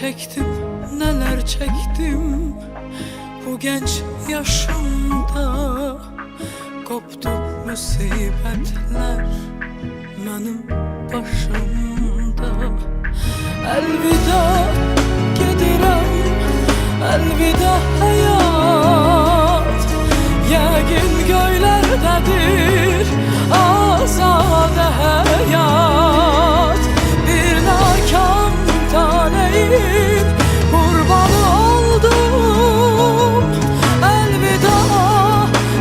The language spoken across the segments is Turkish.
çektim, neler çektim bu genç yaşımda. Koptu musibetler benim başımda. Elvida gedirem, elvida hayat. Yəqin göylərdedir azade hayat. Bir nakam taleyin kurbanı oldum. Elvida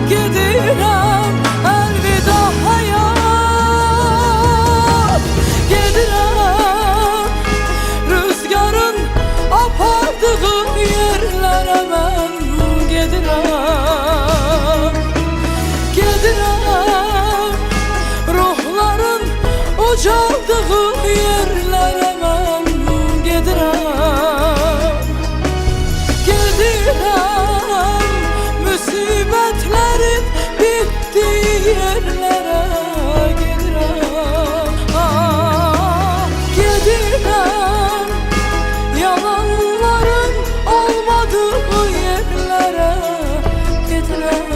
gedirem, elvida hayat. Gedirem rüzgarın apardığı yerlere ben gedirem. Gedirem ruhların ucaldığı yerlere ben gedirem. Gedirem musibetlerin bittiği yerlere gedirem. Gedirem yalanların olmadığı yerlere gedirem.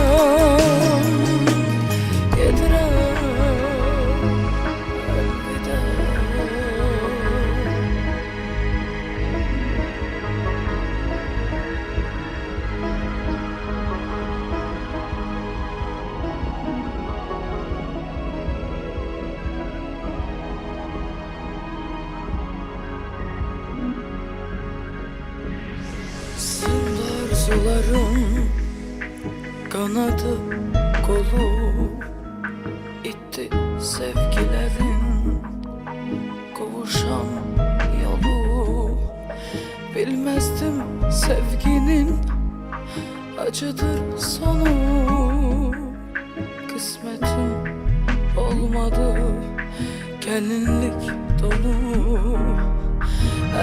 Arzularım kanadı kolu itti, sevgilerin kavuşan yolu. Bilmezdim sevginin acıdır sonu. Kısmetim olmadı, gelinlik dolu.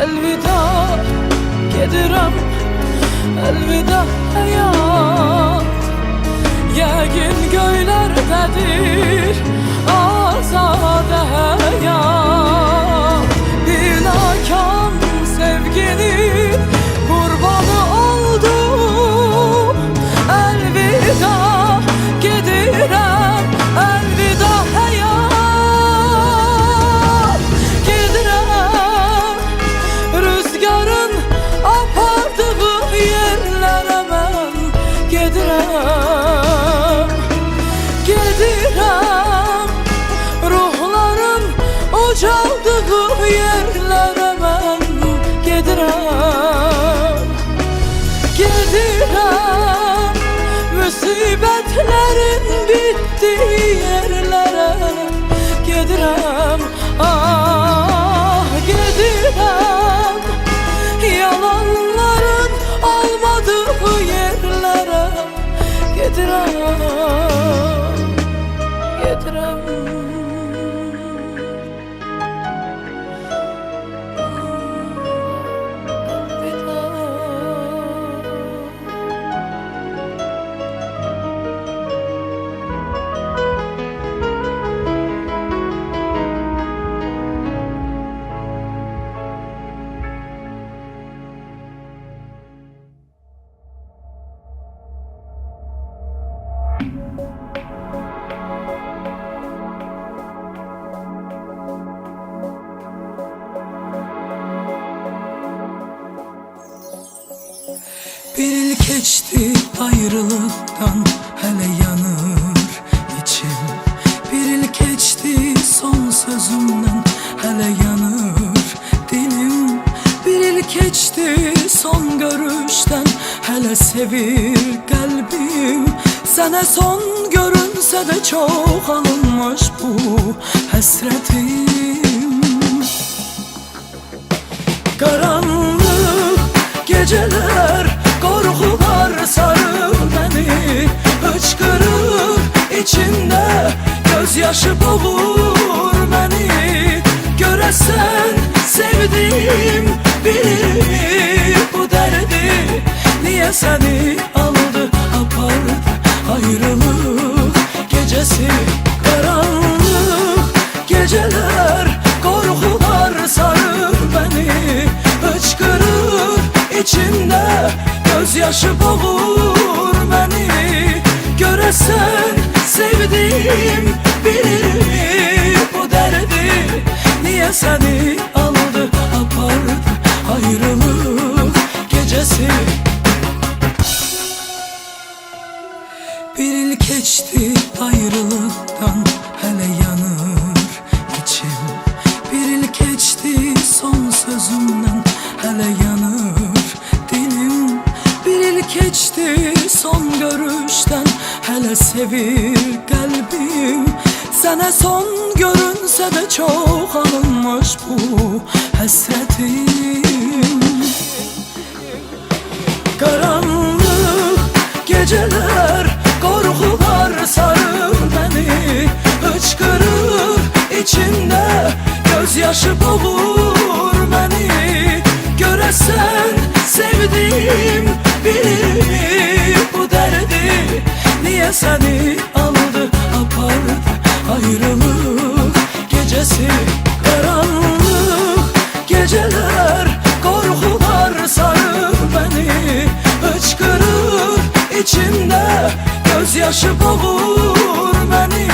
Elvida gedirem, elvida hayat. Yəqin göylərdedir azade hayat. Bir nakam sevginin kurbanı oldum. Elvida gedirem, elvida hayat. Gedirem rüzgarın apardığı yerlere ben gedirem. Gedirem ruhların ucaldığı yerlere ben gedirem. Gedirem musibetlerin bittiği yerlere gedirem. Ah gedirem yalanların olmadığı yerlere gedirem. Gedirem. Bir il geçti ayrılıktan, hele yanır içim. Bir il geçti son sözümden, hele yanır dilim. Bir il geçti son görüşten, hele sevir kalbim. Sana son görünse de çok alınmış bu hasretim. Karanlık geceler, korkular sarır beni. Hıçkırır içimde, gözyaşı boğur beni. Göresen sevdiğim bilir bu derdi. Niye seni aldı apardı ayrılık gecesi. Karanlık geceler, korkular sarır beni. Hıçkırır sevdiğim bilir bu derdi. Niye seni aldı apardı ayrılık gecesi. Bir il geçti ayrılıktan, hele yanır içim. Bir il geçti son sözümden, hele yanır dilim. Bir il geçti son görüşten, hele sevir kalbim. Sana son görünse de çok alınmış bu hasretim. Karanlık geceler, korkular sarır beni. Hıçkırır içimde, gözyaşı boğur beni. Göresen sevdiğim bilir bu derdi. Niye seni aldı apardı ayrılık gecesi. Karanlık geceler, korkular sarır beni. Hıçkırır içimde, gözyaşı boğur beni.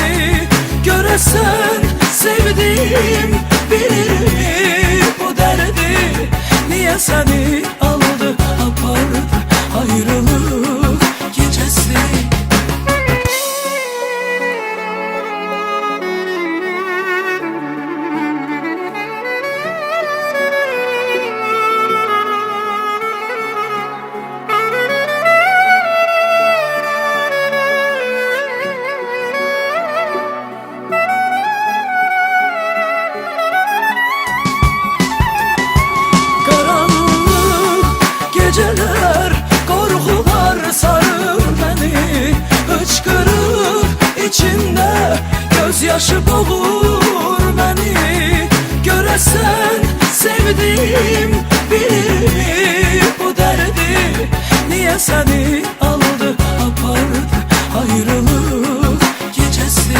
Göresen sevdiğim bilir bu derdi. Niye seni aldı apardı ayrılık gecesi. Geceler, korkular sarır beni. Hıçkırır içimde, gözyaşı boğur beni. Göresen sevdiğim bilir bu derdi. Niye seni aldı apardı ayrılık gecesi.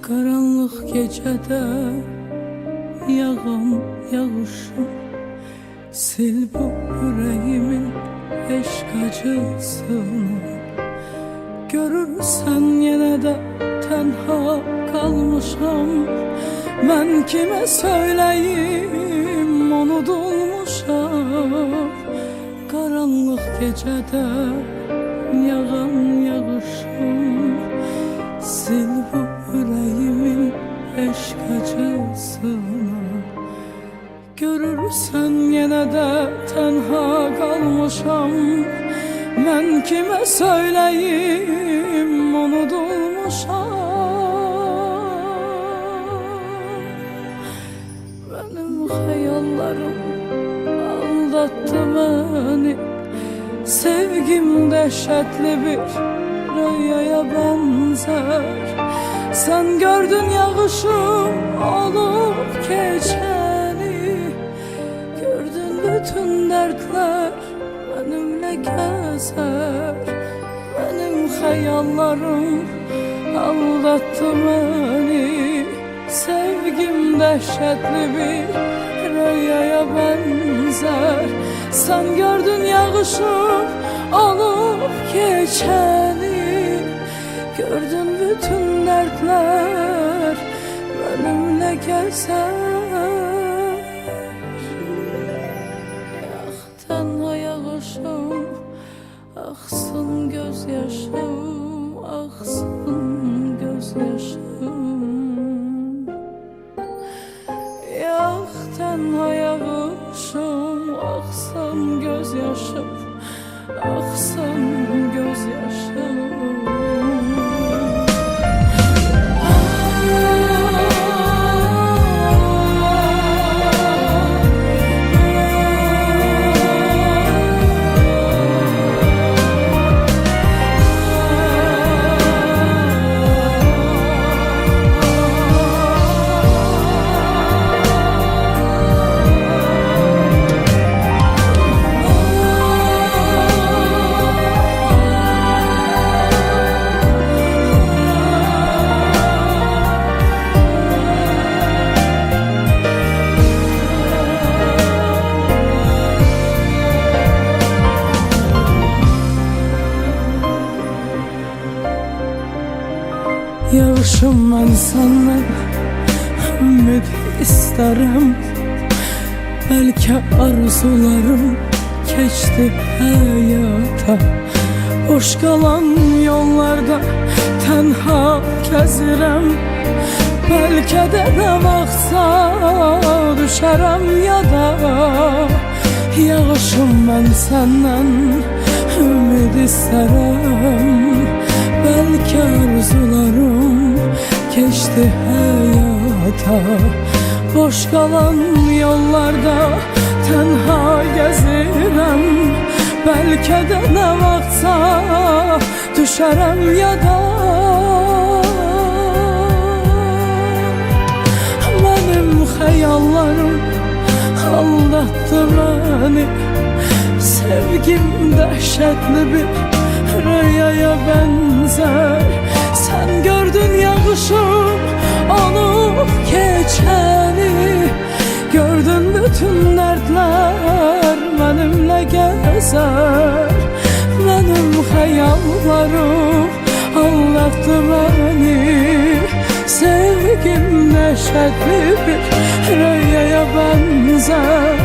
Karanlık gecede yağan yağışım, sil bu yüreğimin eşk acısını. Görürsen yine de tenha kalmışam. Ben kime söyleyeyim unutulmuşam. Karanlık gecede yağan yağışım, sil bu yüreğimin eşk acısını. Görürsen yine de tenha kalmışam. Ben kime söyleyeyim unutulmuşam. Benim hayallerim aldattı beni. Sevgim dehşetli bir rüyaya benzer. Sen gördün yağışım olup geçeni. Gördün bütün dertler benimle gezer. Benim hayallerim aldattı beni. Sevgim dehşetli bir rüyaya benzer. Sen gördün yağışıp olup geçeni, gördün bütün dertler benimle gezer. Yaktan yağışım aksın gözyaşım, aksın gözyaşım. Yaktan yağışım aksın gözyaşım, aksın gözyaşım. Yağışım ben senden ümit isterim. Belki arzularım keçti hayata. Boş kalan yollarda tenha gezirem. Belki de ne vaksa düşerem ya da. Yağışım ben senden ümit isterim. Belki arzularım geçti hayata. Boş kalan yollarda tenha gezirem. Belki de ne vaksa düşerem ya da. Benim hayallarım aldattı beni. Sevgim dehşetli bir rüyaya benzer. Sen gördün yağışım olup geçeni, gördün bütün dertler benimle gezer. Benim hayallarım aldattı beni. Sevgim neşetli bir rüyaya benzer.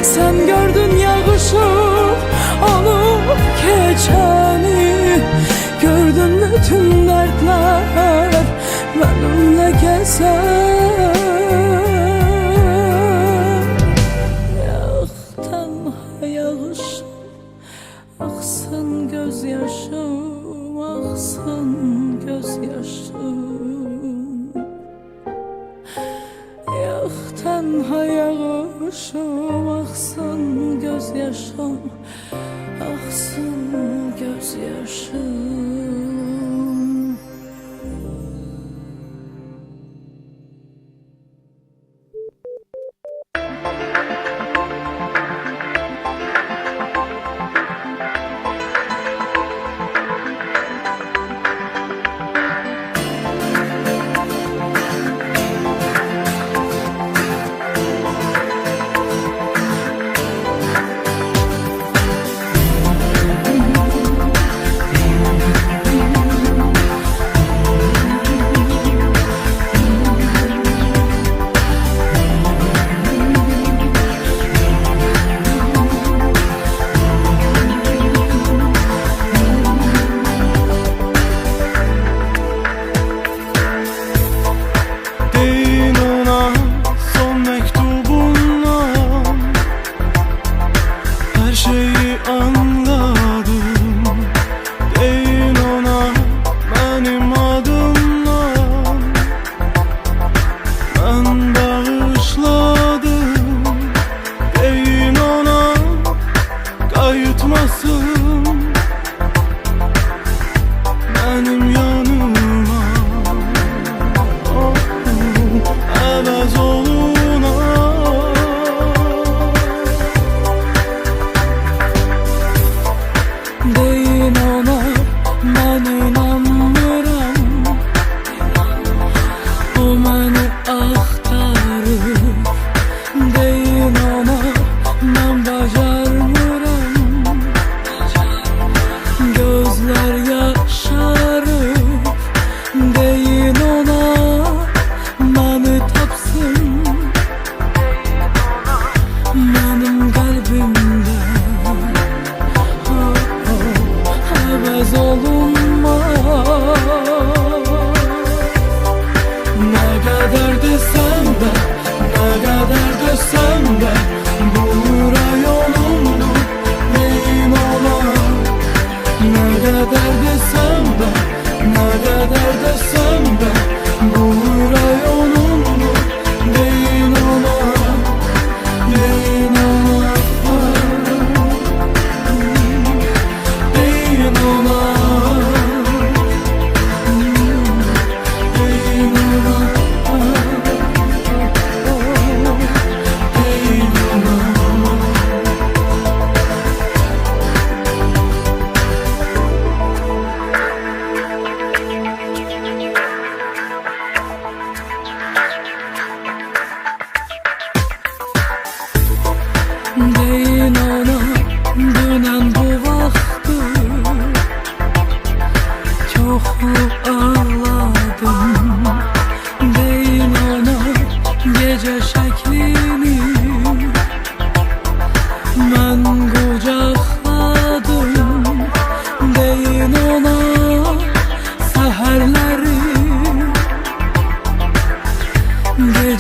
Sen gördün yağışım olup geçeni, gördün bütün dertler benimle gezer. Yaktan yağışım aksın gözyaşım, aksın gözyaşım. Yaktan yağışım aksın gözyaşım, aksın gözyaşım.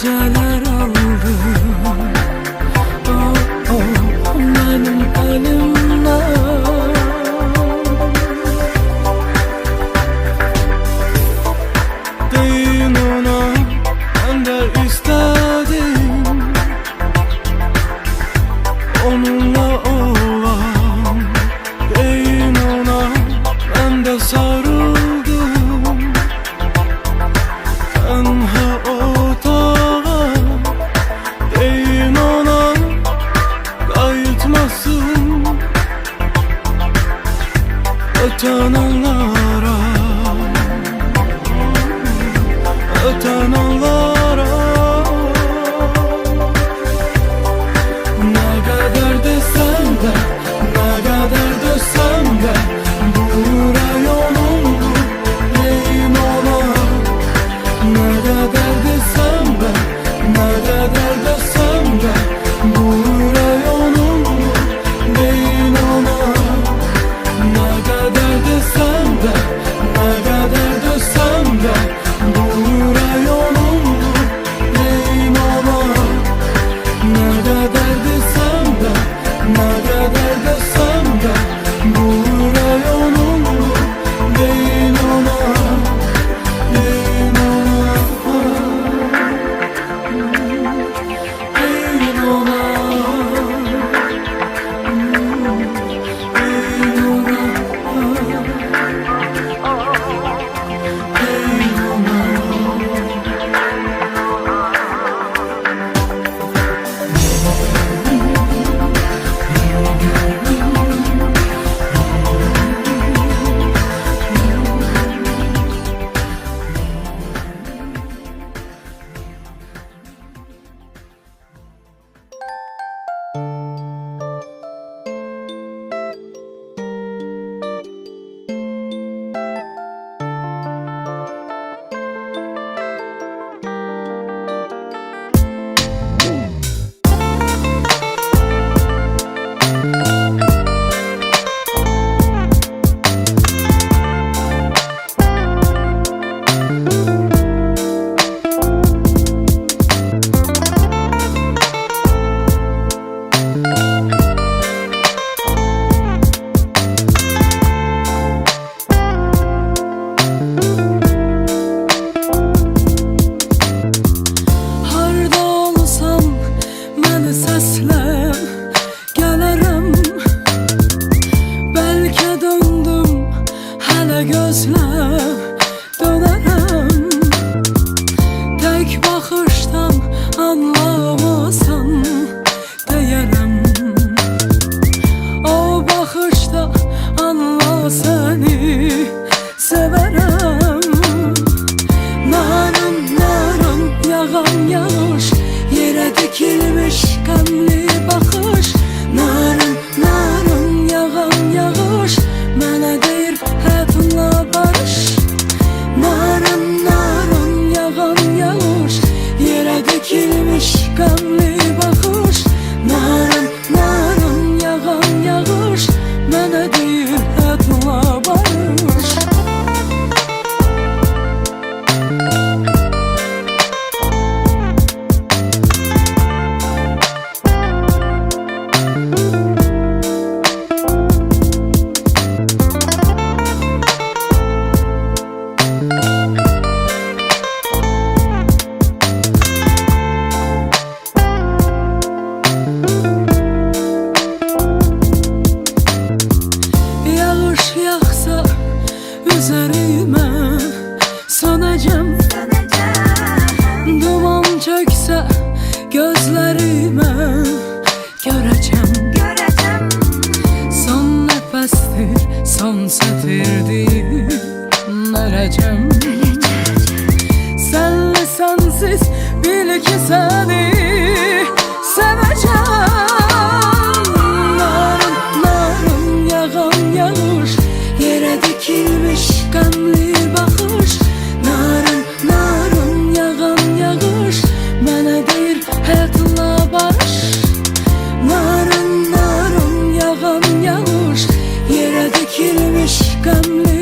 geceler aldım. Oh, oh, benim elimden. Deyin ona ben de istedim, onunla olan. Deyin ona ben de sarıldım tenha otağa. Deyin ona kayıtmasın öten onlara, öten onlara. Ne kadar desem de, ne kadar desem de, bu rayonumdur deyin ona. Ne kadar desem de, ne kadar desem de, bu rayonumdur deyin ona. Ne kadar desem de, ne kadar desem de, bu rayonumdur deyin ona. Ne kadar desem de, ne kadar desem de, bu rayonumdur deyin ona. Deyin ona, deyin ona, deyin ona, deyin ona. Harda olsam məni səslə gələrəm. Bəlkə döndüm, hələ gözlə dönərəm. Tək baxışdan anlamasan deyərəm. O baxışda anla səni sevərəm. Narın narın yağan yağış, yerə dikilmiş qəmli baxış. Narın narın yağan yağış, mənə deyir həyatınla barış. Narın narın yağan yağış, yerə dikilmiş qəmli baxış. Narın narın yağan yağış, mənə deyir həyatınla barış. Yağış yağsa üzerime sönəcəm. Duman çöksə gözlərime görəcəm. Son nəfəsdir, son sətirdir, öləcəm. Sənlə sənsiz bil ki səni sevəcəm. Narın narın yağan yağış, yerə dikilmiş qəmli baxış. Narın narın yağan yağış, mənə deyir həyatınla barış. Narın narın yağan yağış, yerə dikilmiş qəmli